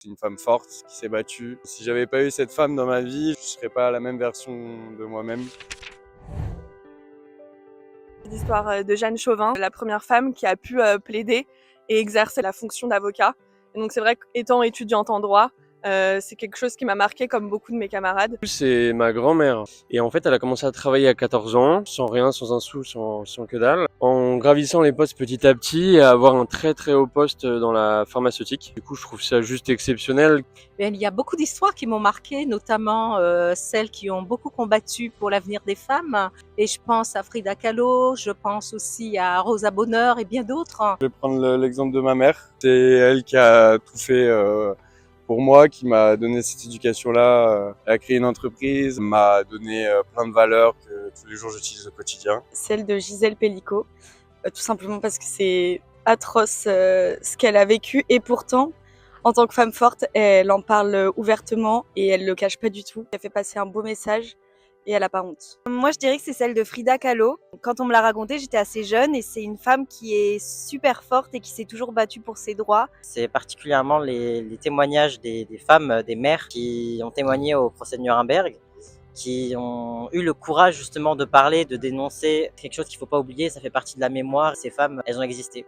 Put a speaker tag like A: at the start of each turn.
A: C'est une femme forte qui s'est battue. Si j'avais pas eu cette femme dans ma vie, je serais pas la même version de moi-même.
B: L'histoire de Jeanne Chauvin, la première femme qui a pu plaider et exercer la fonction d'avocat. Et donc c'est vrai qu'étant étudiante en droit, c'est quelque chose qui m'a marquée comme beaucoup de mes camarades.
C: C'est ma grand-mère. Et en fait, elle a commencé à travailler à 14 ans, sans rien, sans un sou, sans que dalle, en gravissant les postes petit à petit et à avoir un très très haut poste dans la pharmaceutique. Du coup, je trouve ça juste exceptionnel.
D: Il y a beaucoup d'histoires qui m'ont marquée, notamment celles qui ont beaucoup combattu pour l'avenir des femmes. Et je pense à Frida Kahlo, je pense aussi à Rosa Bonheur et bien d'autres.
A: Je vais prendre l'exemple de ma mère. C'est elle qui a tout fait pour moi, qui m'a donné cette éducation-là. Elle a créé une entreprise, m'a donné plein de valeurs que tous les jours j'utilise au quotidien.
B: Celle de Gisèle Pellicot, tout simplement parce que c'est atroce ce qu'elle a vécu et pourtant, en tant que femme forte, elle en parle ouvertement et elle le cache pas du tout. Elle fait passer un beau message et elle a pas honte.
E: Moi, je dirais que c'est celle de Frida Kahlo. Quand on me l'a racontée, j'étais assez jeune et c'est une femme qui est super forte et qui s'est toujours battue pour ses droits.
F: C'est particulièrement les témoignages des femmes, des mères qui ont témoigné au procès de Nuremberg, qui ont eu le courage justement de parler, de dénoncer quelque chose qu'il ne faut pas oublier, ça fait partie de la mémoire. Ces femmes, elles ont existé.